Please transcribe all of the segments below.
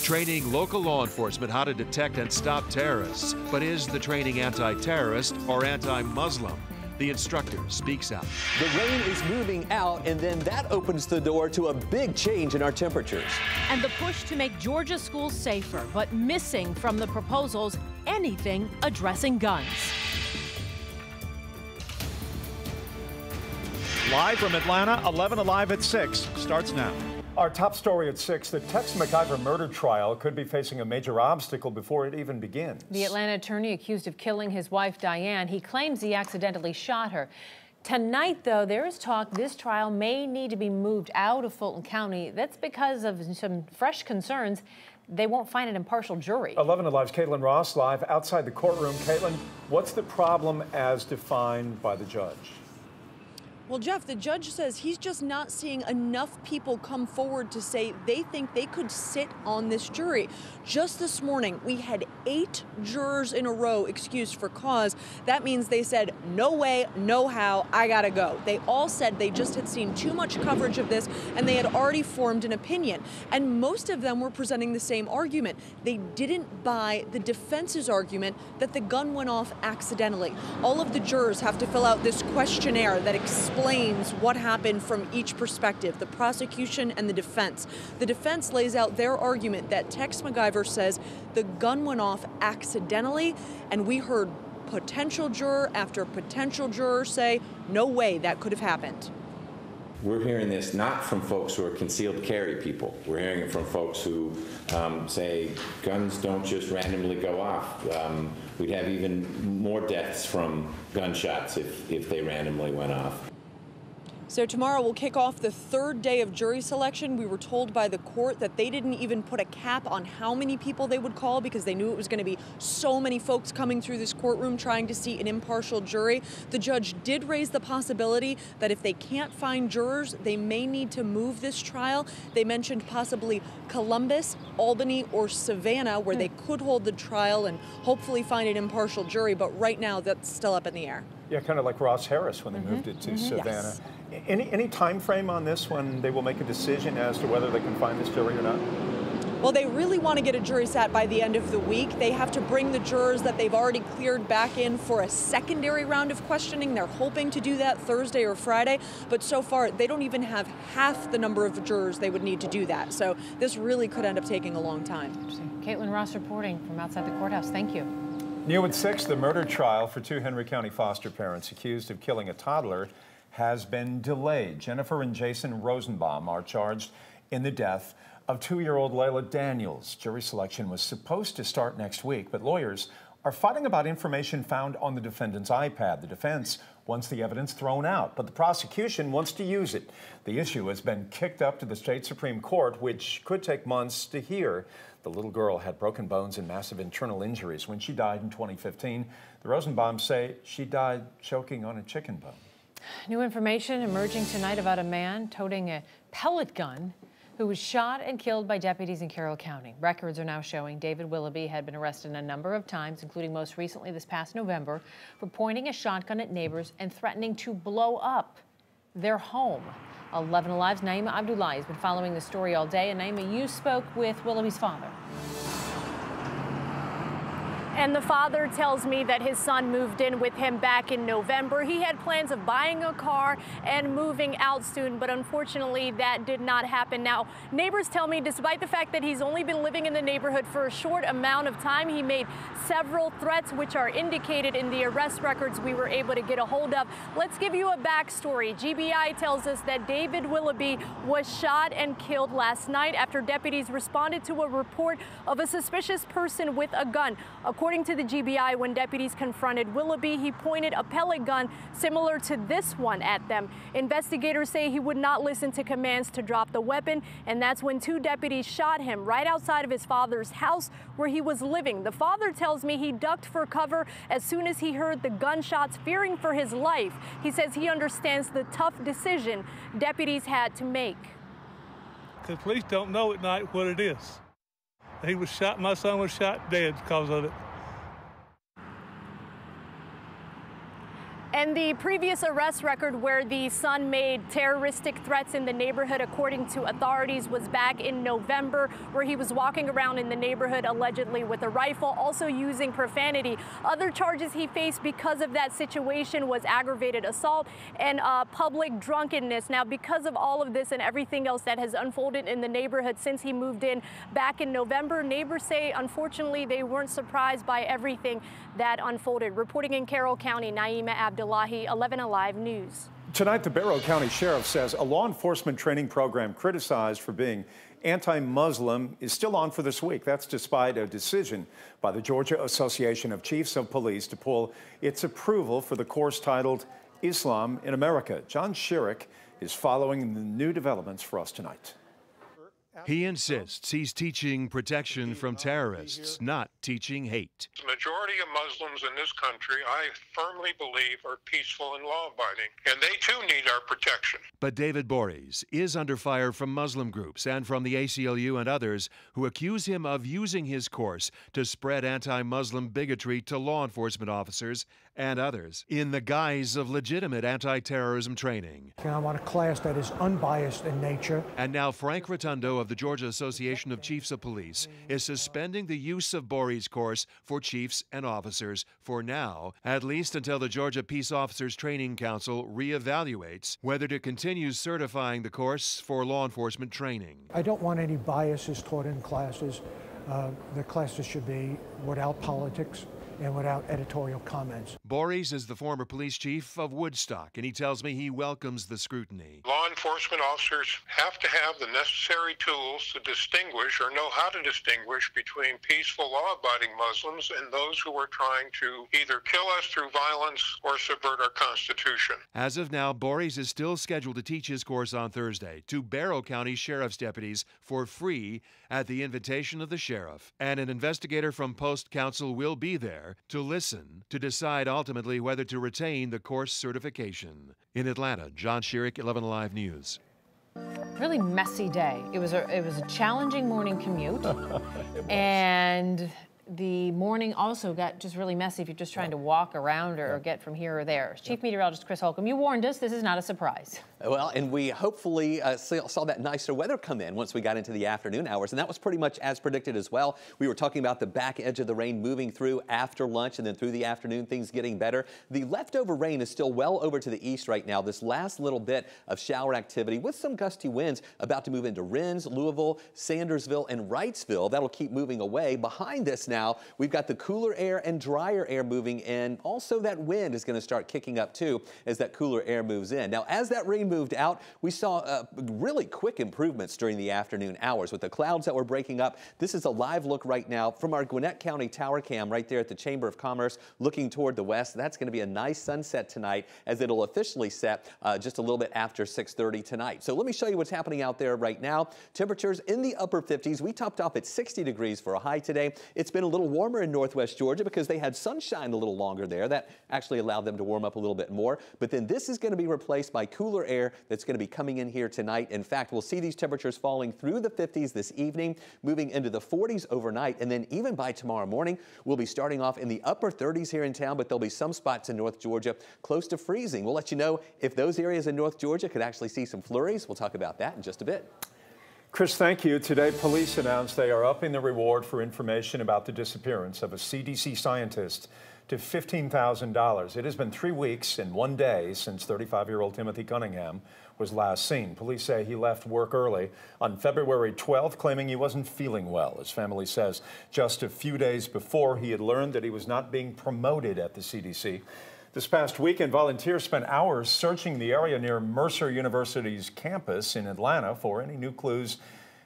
training local law enforcement how to detect and stop terrorists. But is the training anti-terrorist or anti-Muslim? The instructor speaks out. The rain is moving out, and then that opens the door to a big change in our temperatures. And the push to make Georgia schools safer, but missing from the proposals anything addressing guns. Live from Atlanta, 11 Alive at 6 starts now. Our top story at 6, the Tex MacGyver murder trial could be facing a major obstacle before it even begins. The Atlanta attorney accused of killing his wife, Diane. He claims he accidentally shot her. Tonight, though, there is talk this trial may need to be moved out of Fulton County. That's because of some fresh concerns they won't find an impartial jury. 11 Alive's Caitlin Ross live outside the courtroom. Caitlin, what's the problem as defined by the judge? Well, Jeff, the judge says he's just not seeing enough people come forward to say they think they could sit on this jury. Just this morning, we had 8 jurors in a row excused for cause. That means they said, no way, no how, I gotta go. They all said they just had seen too much coverage of this and they had already formed an opinion. And most of them were presenting the same argument. They didn't buy the defense's argument that the gun went off accidentally. All of the jurors have to fill out this questionnaire that explains what happened from each perspective, the prosecution and the defense. The defense lays out their argument that Tex MacGyver says the gun went off accidentally, and we heard potential juror after potential juror say, no way that could have happened. We're hearing this not from folks who are concealed carry people. We're hearing it from folks who say guns don't just randomly go off. We'd have even more deaths from gunshots if they randomly went off. So tomorrow we'll kick off the 3rd day of jury selection. We were told by the court that they didn't even put a cap on how many people they would call because they knew it was going to be so many folks coming through this courtroom trying to see an impartial jury. The judge did raise the possibility that if they can't find jurors, they may need to move this trial. They mentioned possibly Columbus, Albany, or Savannah, where they could hold the trial and hopefully find an impartial jury, but right now that's still up in the air. Yeah, kind of like Ross Harris when they moved it to Savannah. Yes. Any time frame on this when they will make a decision as to whether they can find this jury or not? Well, they really want to get a jury sat by the end of the week. They have to bring the jurors that they've already cleared back in for a secondary round of questioning. They're hoping to do that Thursday or Friday, but so far they don't even have half the number of jurors they would need to do that. So this really could end up taking a long time. Caitlin Ross reporting from outside the courthouse. Thank you. New at 6, the murder trial for 2 Henry County foster parents accused of killing a toddler has been delayed. Jennifer and Jason Rosenbaum are charged in the death of 2-year-old Layla Daniels. Jury selection was supposed to start next week, but lawyers are fighting about information found on the defendant's iPad. The defense wants the evidence thrown out, but the prosecution wants to use it. The issue has been kicked up to the state Supreme Court, which could take months to hear. The little girl had broken bones and massive internal injuries when she died in 2015. The Rosenbaums say she died choking on a chicken bone. New information emerging tonight about a man toting a pellet gun who was shot and killed by deputies in Carroll County. Records are now showing David Willoughby had been arrested a number of times, including most recently this past November, for pointing a shotgun at neighbors and threatening to blow up their home. 11 Alive's Naima Abdullahi has been following the story all day. And Naima, you spoke with Willoughby's father. And the father tells me that his son moved in with him back in November. He had plans of buying a car and moving out soon, but unfortunately that did not happen. Now, neighbors tell me despite the fact that he's only been living in the neighborhood for a short amount of time, he made several threats which are indicated in the arrest records we were able to get a hold of. Let's give you a backstory. GBI tells us that David Willoughby was shot and killed last night after deputies responded to a report of a suspicious person with a gun. According to the GBI, when deputies confronted Willoughby, he pointed a pellet gun similar to this one at them. Investigators say he would not listen to commands to drop the weapon, and that's when 2 deputies shot him right outside of his father's house where he was living. The father tells me he ducked for cover as soon as he heard the gunshots, fearing for his life. He says he understands the tough decision deputies had to make. The police don't know at night what it is. He was shot, my son was shot dead because of it. And the previous arrest record where the son made terroristic threats in the neighborhood, according to authorities, was back in November, where he was walking around in the neighborhood allegedly with a rifle, also using profanity. Other charges he faced because of that situation was aggravated assault and public drunkenness. Now, because of all of this and everything else that has unfolded in the neighborhood since he moved in back in November, neighbors say, unfortunately, they weren't surprised by everything that unfolded. Reporting in Carroll County, Naima Abdullahi, 11Alive News. Tonight, the Barrow County Sheriff says a law enforcement training program criticized for being anti-Muslim is still on for this week. That's despite a decision by the Georgia Association of Chiefs of Police to pull its approval for the course titled Islam in America. John Schierick is following the new developments for us tonight. He insists he's teaching protection from terrorists, not teaching hate. The majority of Muslims in this country, I firmly believe, are peaceful and law-abiding, and they too need our protection. But David Borys is under fire from Muslim groups and from the ACLU and others who accuse him of using his course to spread anti-Muslim bigotry to law enforcement officers and others in the guise of legitimate anti-terrorism training. I want a class that is unbiased in nature. And now Frank Rotundo of the Georgia Association of Chiefs of Police is suspending the use of Borys' course for chiefs and officers for now, at least until the Georgia Peace Officers Training Council reevaluates whether to continue certifying the course for law enforcement training. I don't want any biases taught in classes. The classes should be without politics and without editorial comments. Borys is the former police chief of Woodstock, and he tells me he welcomes the scrutiny. Law enforcement officers have to have the necessary tools to distinguish or know how to distinguish between peaceful law-abiding Muslims and those who are trying to either kill us through violence or subvert our Constitution. As of now, Borys is still scheduled to teach his course on Thursday to Barrow County Sheriff's deputies for free at the invitation of the sheriff. And an investigator from Post Council will be there to listen to decide ultimately whether to retain the course certification. In Atlanta, John Schierick, 11Alive News. Really messy day. It was a challenging morning commute, and the morning also got just really messy if you're just trying to walk around or get from here or there. Chief Meteorologist Chris Holcomb, you warned us this is not a surprise. Well, and we hopefully saw that nicer weather come in once we got into the afternoon hours, and that was pretty much as predicted as well. We were talking about the back edge of the rain moving through after lunch and then through the afternoon, things getting better. The leftover rain is still well over to the east right now. This last little bit of shower activity with some gusty winds about to move into Rennes, Louisville, Sandersville, and Wrightsville. That'll keep moving away. Behind this now, we've got the cooler air and drier air moving in. Also, that wind is going to start kicking up too as that cooler air moves in. Now, as that rain moved out, we saw really quick improvements during the afternoon hours with the clouds that were breaking up. This is a live look right now from our Gwinnett County Tower Cam right there at the Chamber of Commerce looking toward the west. That's going to be a nice sunset tonight as it'll officially set just a little bit after 6:30 tonight. So let me show you what's happening out there right now. Temperatures in the upper 50s. We topped off at 60 degrees for a high today. It's been a little warmer in northwest Georgia because they had sunshine a little longer there. That actually allowed them to warm up a little bit more. But then this is going to be replaced by cooler air that's going to be coming in here tonight. In fact, we'll see these temperatures falling through the 50s this evening, moving into the 40s overnight. And then even by tomorrow morning, we'll be starting off in the upper 30s here in town, but there'll be some spots in North Georgia close to freezing. We'll let you know if those areas in North Georgia could actually see some flurries. We'll talk about that in just a bit. Chris, thank you. Today, police announced they are upping the reward for information about the disappearance of a CDC scientist to $15,000. It has been 3 weeks and 1 day since 35-year-old Timothy Cunningham was last seen. Police say he left work early on February 12th, claiming he wasn't feeling well. His family says just a few days before he had learned that he was not being promoted at the CDC. This past weekend, volunteers spent hours searching the area near Mercer University's campus in Atlanta for any new clues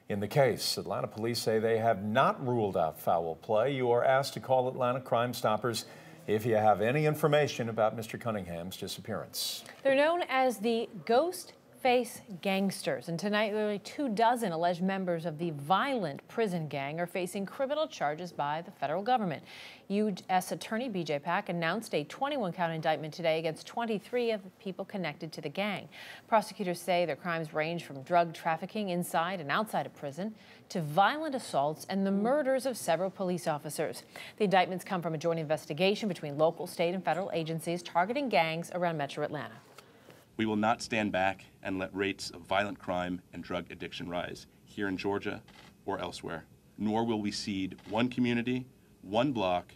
in the case. Atlanta police say they have not ruled out foul play. You are asked to call Atlanta Crime Stoppers if you have any information about Mr. Cunningham's disappearance. They're known as the Ghostface Ghostface Gangsters. And tonight, nearly 24 alleged members of the violent prison gang are facing criminal charges by the federal government. U.S. Attorney B.J. Pack announced a 21-count indictment today against 23 of the people connected to the gang. Prosecutors say their crimes range from drug trafficking inside and outside of prison to violent assaults and the murders of several police officers. The indictments come from a joint investigation between local, state, and federal agencies targeting gangs around Metro Atlanta. We will not stand back and let rates of violent crime and drug addiction rise here in Georgia or elsewhere, nor will we cede one community, one block,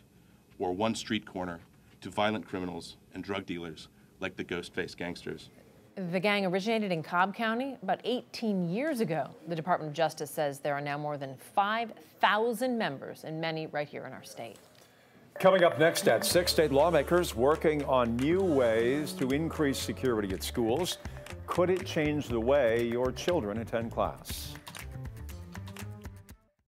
or one street corner to violent criminals and drug dealers like the Ghostface Gangsters. The gang originated in Cobb County about 18 years ago. The Department of Justice says there are now more than 5,000 members, and many right here in our state. Coming up next at 6, state lawmakers working on new ways to increase security at schools. Could it change the way your children attend class?